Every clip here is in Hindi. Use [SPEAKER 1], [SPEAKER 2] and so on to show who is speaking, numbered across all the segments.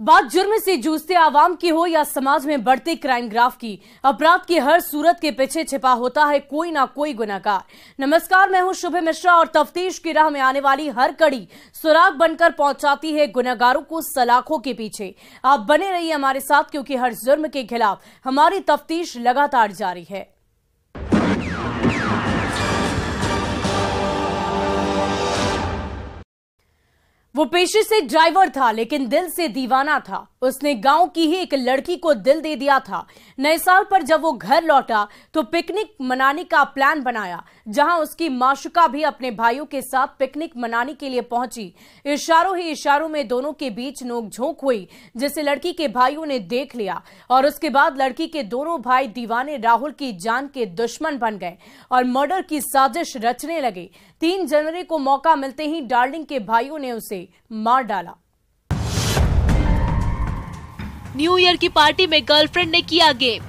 [SPEAKER 1] बात जुर्म से जूझते आवाम की हो या समाज में बढ़ते क्राइम ग्राफ की, अपराध की हर सूरत के पीछे छिपा होता है कोई ना कोई गुनहगार। नमस्कार, मैं हूं शुभ मिश्रा और तफ्तीश की राह में आने वाली हर कड़ी सुराग बनकर पहुंचाती है गुनहगारों को सलाखों के पीछे। आप बने रहिए हमारे साथ, क्योंकि हर जुर्म के खिलाफ हमारी तफ्तीश लगातार जारी है। वो पेशे से ड्राइवर था, लेकिन दिल से दीवाना था। उसने गांव की ही एक लड़की को दिल दे दिया था। नए साल पर जब वो घर लौटा तो पिकनिक मनाने का प्लान बनाया, जहां उसकी माशुका भी अपने भाइयों के साथ पिकनिक मनाने के लिए पहुंची। इशारों ही इशारों में दोनों के बीच नोकझोंक हुई, जिसे लड़की के भाइयों ने देख लिया और उसके बाद लड़की के दोनों भाई दीवाने राहुल की जान के दुश्मन बन गए और मर्डर की साजिश रचने लगे। 3 जनवरी को मौका मिलते ही डार्लिंग के भाइयों ने उसे मार डाला।
[SPEAKER 2] न्यू ईयर की पार्टी में गर्लफ्रेंड ने किया गेम।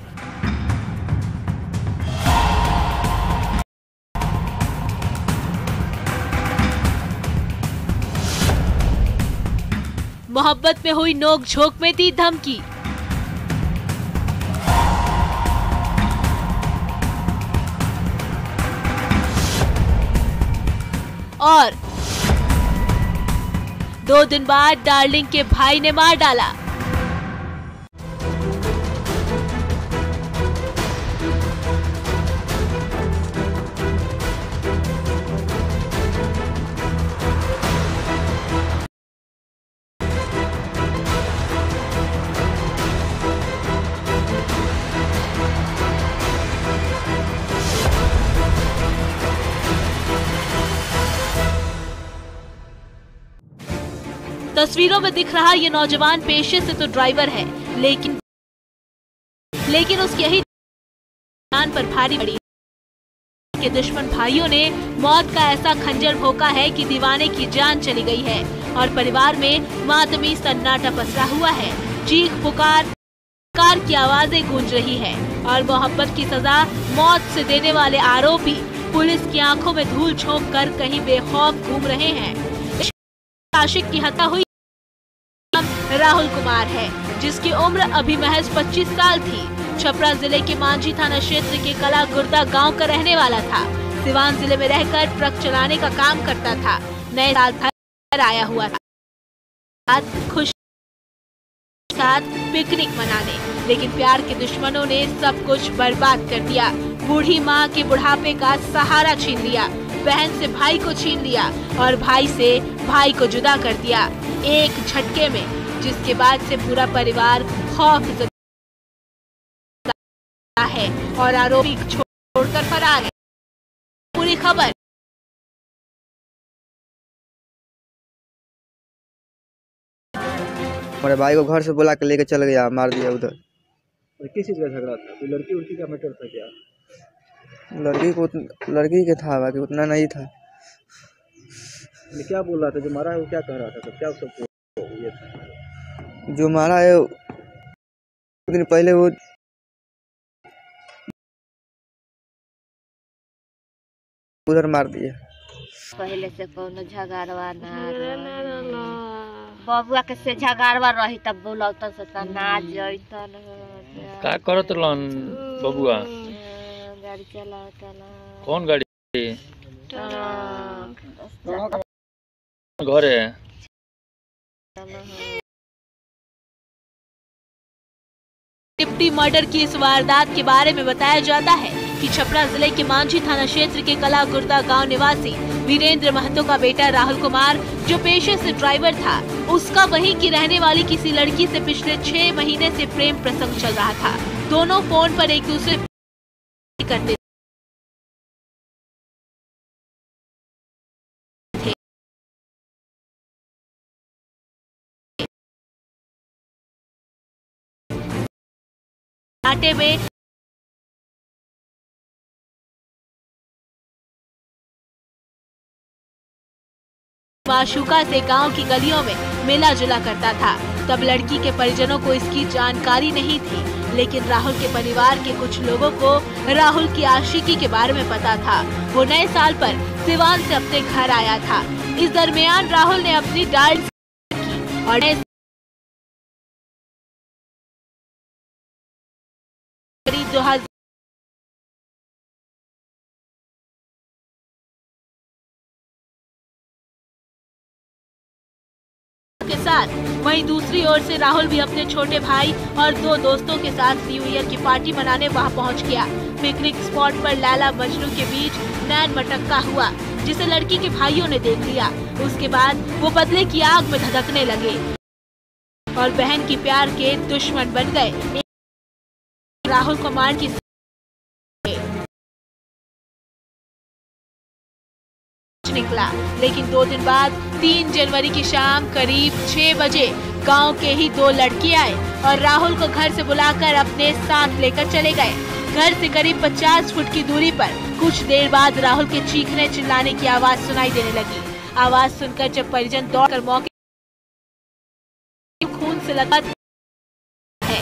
[SPEAKER 2] मोहब्बत में हुई नोक-झोंक में दी धमकी। और 2 दिन बाद डार्लिंग के भाई ने मार डाला। तस्वीरों में दिख रहा ये नौजवान पेशे से तो ड्राइवर है, लेकिन उसकी यही जान पर भारी पड़ी के दुश्मन भाइयों ने मौत का ऐसा खंजर भोंका है कि दीवाने की जान चली गई है और परिवार में मातमी सन्नाटा पसरा हुआ है। चीख पुकार की आवाजें गूंज रही है और मोहब्बत की सजा मौत से देने वाले आरोपी पुलिस की आंखों में धूल झोंक कर कहीं बेखौफ घूम रहे हैं। आशिक की हत्या हुई राहुल कुमार है, जिसकी उम्र अभी महज 25 साल थी। छपरा जिले के मांझी थाना क्षेत्र के कला गुर्दा गांव का रहने वाला था। सिवान जिले में रहकर ट्रक चलाने का काम करता था। नए साल घर आया हुआ था खुश साथ पिकनिक मनाने, लेकिन प्यार के दुश्मनों ने सब कुछ बर्बाद कर दिया। बूढ़ी माँ के बुढ़ापे का सहारा छीन लिया, बहन से भाई को छीन लिया और भाई से भाई को जुदा कर दिया एक झटके में, जिसके बाद से पूरा परिवार खौफ है और आरोपी छोड़कर फरार है। पूरी खबर
[SPEAKER 3] हमारे भाई को घर से बुला के लेके चल गया, मार दिया उधर।
[SPEAKER 4] किस चीज का झगड़ा था? कोई लड़की उड़की का मैटर था क्या?
[SPEAKER 3] लड़की के था, बाकी उतना नहीं था।
[SPEAKER 4] क्या बोल रहा था जो मारा है? वो क्या कह रहा था? क्या सब ये था?
[SPEAKER 3] जो मारा है दिन पहले वो उधर मार दिया।
[SPEAKER 5] पहले से कोनो झगड़वा ना बबुआ के से झगड़वा रही तब बोलौता से त ना जइतन।
[SPEAKER 6] का करत लन बबुआ?
[SPEAKER 5] गाड़ी चलाता ना।
[SPEAKER 6] कौन गाड़ी?
[SPEAKER 5] ट्रक।
[SPEAKER 6] घरे
[SPEAKER 2] डिप्टी मर्डर की इस वारदात के बारे में बताया जाता है कि छपरा जिले के मांझी थाना क्षेत्र के कला गुर्दा गांव निवासी वीरेंद्र महतो का बेटा राहुल कुमार, जो पेशे से ड्राइवर था, उसका वहीं की रहने वाली किसी लड़की से पिछले 6 महीने से प्रेम प्रसंग चल रहा था। दोनों फोन पर एक दूसरे करते आटे में माशुका से गांव की गलियों में मिला जुला करता था। तब लड़की के परिजनों को इसकी जानकारी नहीं थी, लेकिन राहुल के परिवार के कुछ लोगों को राहुल की आशिकी के बारे में पता था। वो नए साल पर सिवान से अपने घर आया था। इस दरमियान राहुल ने अपनी डायल की और 2000 के साथ। वहीं दूसरी ओर से राहुल भी अपने छोटे भाई और 2 दोस्तों के साथ न्यू ईयर की पार्टी मनाने वहां पहुंच गया। पिकनिक स्पॉट पर लैला मजनू के बीच नैन मटक्का हुआ, जिसे लड़की के भाइयों ने देख लिया। उसके बाद वो बदले की आग में धधकने लगे और बहन की प्यार के दुश्मन बन गए। राहुल को मार की निकला, लेकिन 2 दिन बाद 3 जनवरी की शाम करीब 6 बजे गांव के ही 2 लड़के आए और राहुल को घर से बुलाकर अपने साथ लेकर चले गए। घर से करीब 50 फुट की दूरी पर कुछ देर बाद राहुल के चीखने चिल्लाने की आवाज सुनाई देने लगी। आवाज सुनकर जब परिजन दौड़कर मौके खून से लगा है,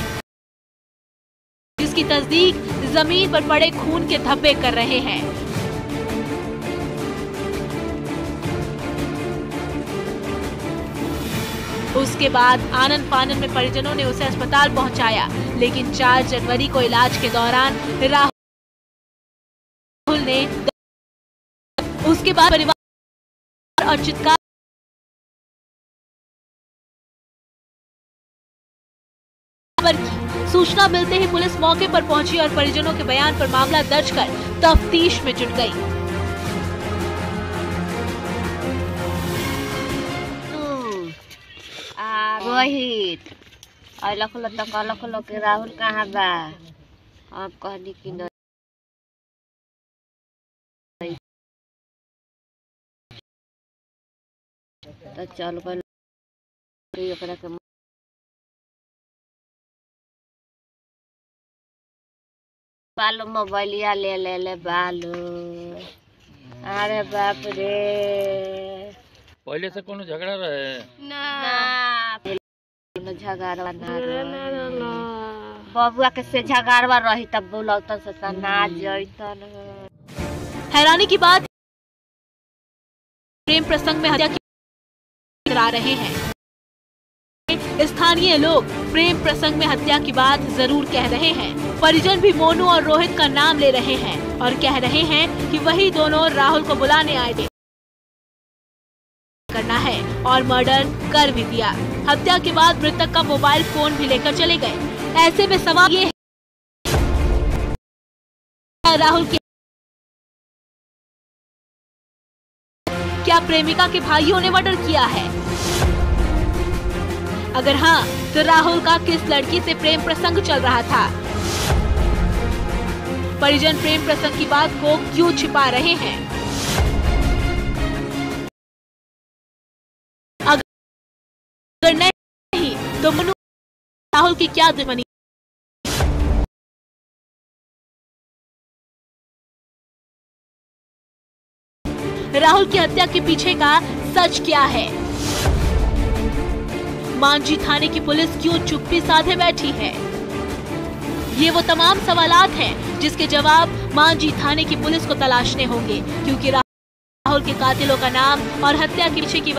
[SPEAKER 2] जिसकी तस्दीक जमीन पर पड़े खून के धब्बे कर रहे हैं। उसके बाद आनन फानन में परिजनों ने उसे अस्पताल पहुंचाया, लेकिन 4 जनवरी को इलाज के दौरान राहुल ने उसके बाद परिवार और चित्कार की सूचना मिलते ही पुलिस मौके पर पहुंची और परिजनों के बयान पर मामला दर्ज कर तफ्तीश में जुट गई।
[SPEAKER 5] रोहित के राहुल कहाँ बा? अब कहनी कि नहीं तो चल के बालू मोबाइलिया ले बालू। अरे बाप रे,
[SPEAKER 6] पहले से कोनो झगड़ा रहे
[SPEAKER 5] ना झगड़वा ना बबुआ के से झगड़वा रही तब बुलौता से ना जइतन।
[SPEAKER 2] हैरानी की बात, प्रेम प्रसंग में हत्या करा रहे हैं। स्थानीय लोग प्रेम प्रसंग में हत्या की बात जरूर कह रहे हैं। परिजन भी मोनू और रोहित का नाम ले रहे हैं और कह रहे हैं कि वही दोनों राहुल को बुलाने आए थे करना है और मर्डर कर भी दिया। हत्या के बाद मृतक का मोबाइल फोन भी लेकर चले गए। ऐसे में सवाल ये है, राहुल की क्या प्रेमिका के भाइयों ने मर्डर किया है? अगर हाँ, तो राहुल का किस लड़की से प्रेम प्रसंग चल रहा था? परिजन प्रेम प्रसंग की बात को क्यों छिपा रहे हैं? अगर नहीं तो मोनू राहुल की क्या दुश्मनी? राहुल की हत्या के पीछे का सच क्या है? मांझी थाने की पुलिस क्यों चुप्पी साधे बैठी है? ये वो तमाम सवालात हैं जिसके जवाब मांझी थाने की पुलिस को तलाशने होंगे, क्योंकि राहुल के कातिलों का नाम और हत्या के पीछे की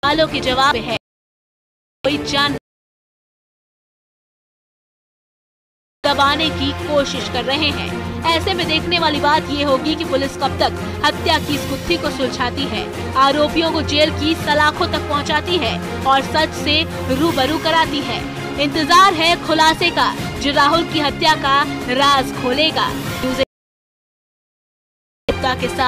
[SPEAKER 2] वालों के जवाब है कोई जान दबाने की कोशिश कर रहे हैं। ऐसे में देखने वाली बात ये होगी कि पुलिस कब तक हत्या की इस गुत्थी को सुलझाती है, आरोपियों को जेल की सलाखों तक पहुंचाती है और सच से रूबरू कराती है। इंतजार है खुलासे का, जो राहुल की हत्या का राज खोलेगा। के साथ